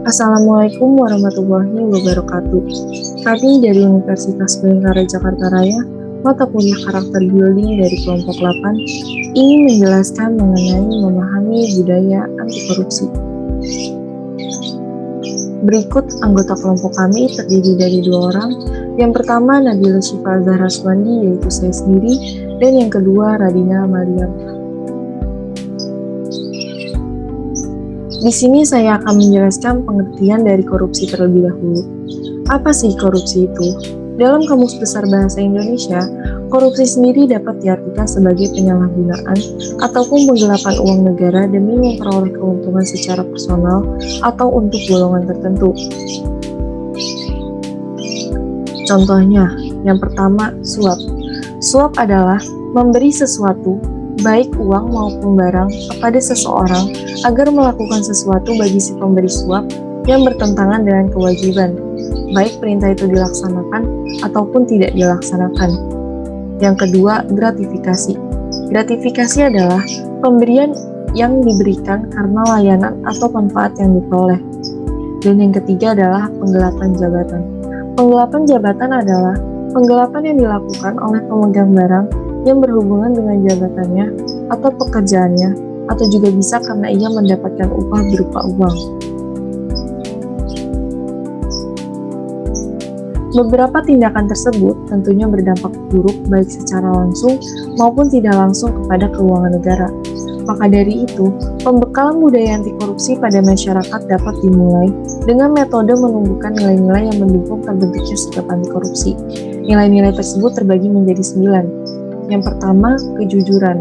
Assalamualaikum warahmatullahi wabarakatuh. Kami dari Universitas Bhayangkara Jakarta Raya, mata kuliah karakter building dari kelompok 8, ingin menjelaskan mengenai memahami budaya anti korupsi. Berikut anggota kelompok kami terdiri dari 2 orang. Yang pertama Nabila Syifa Zahra Swandi, yaitu saya sendiri, dan yang kedua Radina Mariam. Di sini saya akan menjelaskan pengertian dari korupsi terlebih dahulu. Apa sih korupsi itu? Dalam Kamus Besar Bahasa Indonesia, korupsi sendiri dapat diartikan sebagai penyalahgunaan ataupun penggelapan uang negara demi memperoleh keuntungan secara personal atau untuk golongan tertentu. Contohnya, yang pertama, suap. Suap adalah memberi sesuatu, baik uang maupun barang, kepada seseorang agar melakukan sesuatu bagi si pemberi suap yang bertentangan dengan kewajiban, baik perintah itu dilaksanakan ataupun tidak dilaksanakan. Yang kedua, gratifikasi. Gratifikasi adalah pemberian yang diberikan karena layanan atau manfaat yang diperoleh. Dan yang ketiga adalah penggelapan jabatan. Penggelapan jabatan adalah penggelapan yang dilakukan oleh pemegang barang yang berhubungan dengan jabatannya atau pekerjaannya, atau juga bisa karena ia mendapatkan upah berupa uang. Beberapa tindakan tersebut tentunya berdampak buruk baik secara langsung maupun tidak langsung kepada keuangan negara. Maka dari itu, pembekalan budaya anti korupsi pada masyarakat dapat dimulai dengan metode menumbuhkan nilai-nilai yang mendukung terbentuknya sikap anti korupsi. Nilai-nilai tersebut terbagi menjadi 9. Yang pertama, kejujuran.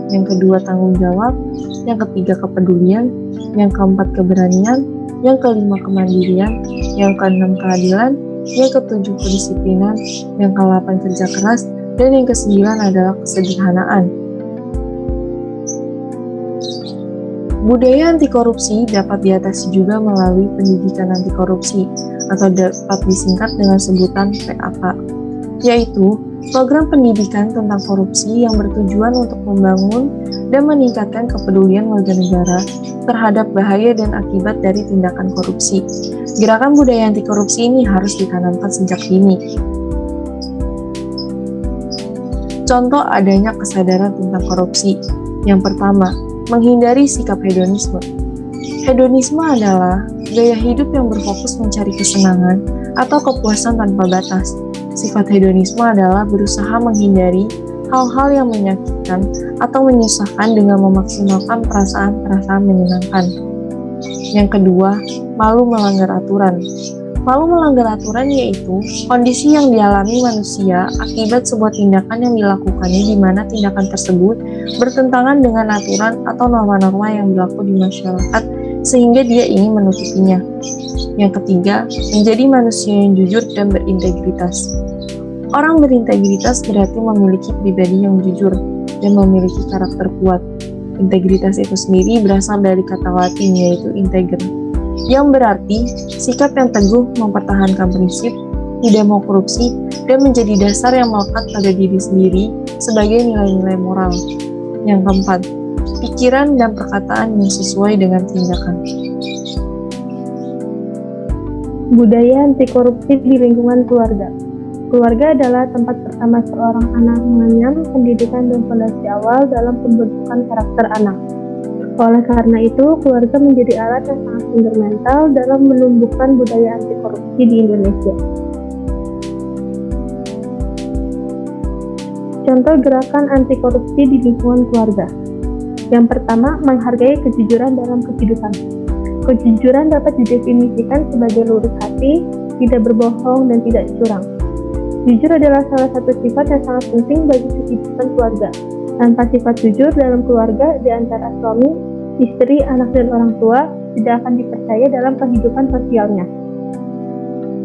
Yang kedua, tanggung jawab. Yang ketiga, kepedulian. Yang keempat, keberanian. Yang kelima, kemandirian. Yang keenam, keadilan. Yang ketujuh, kedisiplinan. Yang kedelapan, kerja keras. Dan yang kesembilan adalah kesederhanaan. Budaya anti korupsi dapat diatasi juga melalui pendidikan anti korupsi atau dapat disingkat dengan sebutan PAK, yaitu program pendidikan tentang korupsi yang bertujuan untuk membangun dan meningkatkan kepedulian warga negara terhadap bahaya dan akibat dari tindakan korupsi. Gerakan budaya anti korupsi ini harus ditanamkan sejak dini. Contoh adanya kesadaran tentang korupsi. Yang pertama, menghindari sikap hedonisme. Hedonisme adalah gaya hidup yang berfokus mencari kesenangan atau kepuasan tanpa batas. Sifat hedonisme adalah berusaha menghindari hal-hal yang menyakitkan atau menyusahkan dengan memaksimalkan perasaan-perasaan menyenangkan. Yang kedua, malu melanggar aturan. Malu melanggar aturan yaitu kondisi yang dialami manusia akibat sebuah tindakan yang dilakukannya di mana tindakan tersebut bertentangan dengan aturan atau norma-norma yang berlaku di masyarakat sehingga dia ingin menutupinya. Yang ketiga, menjadi manusia yang jujur dan berintegritas. Orang berintegritas berarti memiliki pribadi yang jujur dan memiliki karakter kuat. Integritas itu sendiri berasal dari kata Latin yaitu integer, yang berarti sikap yang teguh mempertahankan prinsip, tidak mau korupsi, dan menjadi dasar yang melekat pada diri sendiri sebagai nilai-nilai moral. Yang keempat, pikiran dan perkataan yang sesuai dengan tindakan. Budaya anti korupsi di lingkungan keluarga. Keluarga adalah tempat pertama seorang anak mengenyam pendidikan dan fondasi awal dalam pembentukan karakter anak. Oleh karena itu, keluarga menjadi alat yang sangat fundamental dalam menumbuhkan budaya anti korupsi di Indonesia. Contoh gerakan anti korupsi di lingkungan keluarga. Yang pertama, menghargai kejujuran dalam kehidupan. Kejujuran dapat didefinisikan sebagai lurus hati, tidak berbohong, dan tidak curang. Jujur adalah salah satu sifat yang sangat penting bagi kehidupan keluarga. Tanpa sifat jujur dalam keluarga di antara suami, istri, anak, dan orang tua tidak akan dipercaya dalam kehidupan sosialnya.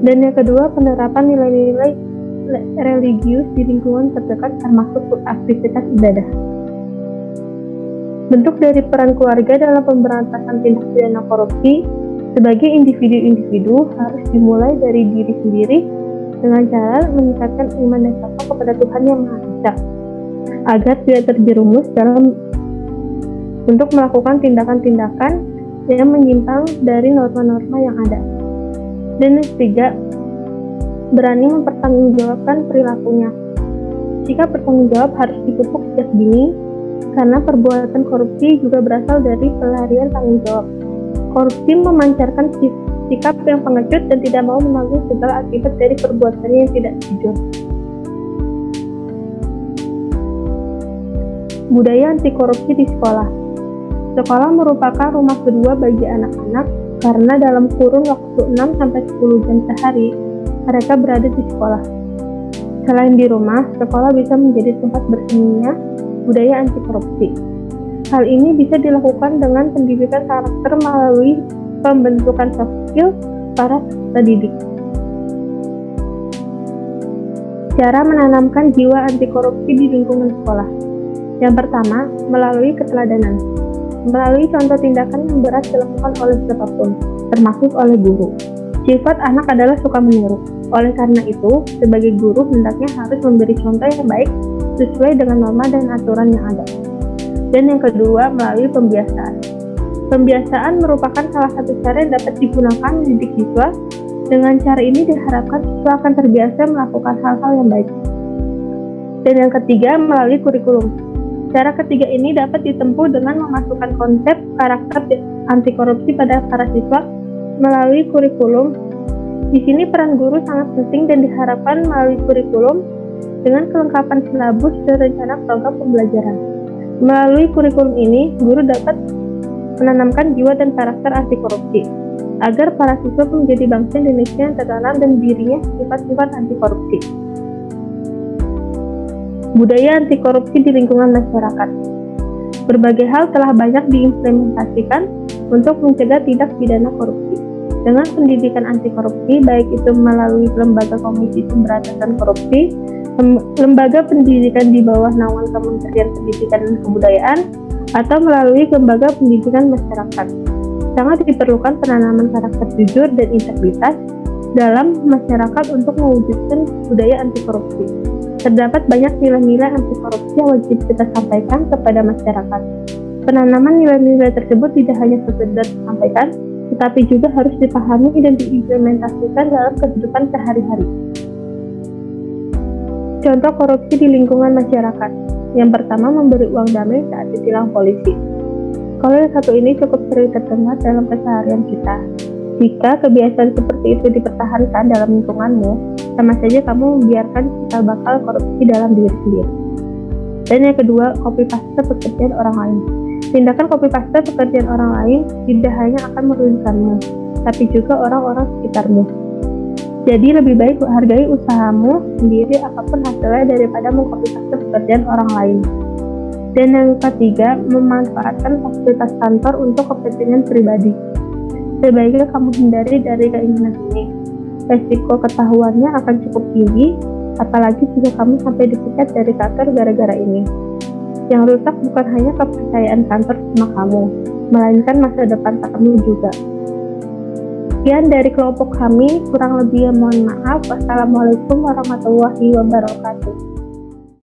Dan yang kedua, penerapan nilai-nilai religius di lingkungan terdekat termasuk aktivitas ibadah. Bentuk dari peran keluarga dalam pemberantasan tindak pidana korupsi sebagai individu-individu harus dimulai dari diri sendiri dengan cara meningkatkan iman dan takwa kepada Tuhan Yang Maha Esa, agar tidak terjerumus dalam untuk melakukan tindakan-tindakan yang menyimpang dari norma-norma yang ada. Dan yang ketiga, berani mempertanggungjawabkan perilakunya. Sikap bertanggung jawab harus dipupuk sejak dini, karena perbuatan korupsi juga berasal dari pelarian tanggung jawab. Korupsi memancarkan sikap yang pengecut dan tidak mau menanggung segala akibat dari perbuatannya yang tidak jujur. Budaya anti korupsi di sekolah. Sekolah merupakan rumah kedua bagi anak-anak karena dalam kurun waktu 6-10 jam sehari, mereka berada di sekolah. Selain di rumah, sekolah bisa menjadi tempat berseminya budaya anti korupsi. Hal ini bisa dilakukan dengan pendidikan karakter melalui pembentukan soft skill para peserta didik. Cara menanamkan jiwa anti korupsi di lingkungan sekolah. Yang pertama, melalui keteladanan. Melalui contoh tindakan yang berat dilakukan oleh siapapun, termasuk oleh guru. Sifat anak adalah suka meniru. Oleh karena itu, sebagai guru hendaknya harus memberi contoh yang baik sesuai dengan norma dan aturan yang ada. Dan yang kedua, melalui pembiasaan. Pembiasaan merupakan salah satu cara yang dapat digunakan mendidik siswa. Dengan cara ini diharapkan siswa akan terbiasa melakukan hal-hal yang baik. Dan yang ketiga, melalui kurikulum. Cara ketiga ini dapat ditempuh dengan memasukkan konsep karakter anti korupsi pada para siswa melalui kurikulum. Di sini peran guru sangat penting dan diharapkan melalui kurikulum dengan kelengkapan silabus dan rencana program pembelajaran. Melalui kurikulum ini, guru dapat menanamkan jiwa dan karakter anti korupsi agar para siswa menjadi bangsa Indonesia yang tertanam dan dirinya sifat-sifat anti korupsi. Budaya anti korupsi di lingkungan masyarakat. Berbagai hal telah banyak diimplementasikan untuk mencegah tindak pidana korupsi. Dengan pendidikan anti korupsi, baik itu melalui lembaga Komisi Pemberantasan Korupsi, lembaga pendidikan di bawah naungan Kementerian Pendidikan dan Kebudayaan, atau melalui lembaga pendidikan masyarakat. Sangat diperlukan penanaman karakter jujur dan integritas dalam masyarakat untuk mewujudkan budaya anti korupsi. Terdapat banyak nilai-nilai anti korupsi yang wajib kita sampaikan kepada masyarakat. Penanaman nilai-nilai tersebut tidak hanya sekedar disampaikan, tetapi juga harus dipahami dan diimplementasikan dalam kehidupan sehari-hari. Contoh korupsi di lingkungan masyarakat. Yang pertama, memberi uang damai saat ditilang polisi. Kalau yang satu ini cukup sering terdengar dalam keseharian kita. Jika kebiasaan seperti itu dipertahankan dalam lingkunganmu, sama saja kamu membiarkan cikal bakal korupsi dalam diri sendiri. Dan yang kedua, copy paste pekerjaan orang lain. Tindakan copy paste pekerjaan orang lain tidak hanya akan merugikanmu, tapi juga orang-orang sekitarmu. Jadi lebih baik hargai usahamu sendiri apapun hasilnya daripada mengcopy paste pekerjaan orang lain. Dan yang ketiga, memanfaatkan fasilitas kantor untuk kepentingan pribadi. Sebaiknya kamu hindari dari keinginan ini. Resiko ketahuannya akan cukup tinggi, apalagi jika kamu sampai dipecat dari kantor gara-gara ini. Yang rusak bukan hanya kepercayaan kantor sama kamu, melainkan masa depan kamu juga. Sekian dari kelompok kami, kurang lebihnya mohon maaf. Wassalamualaikum warahmatullahi wabarakatuh.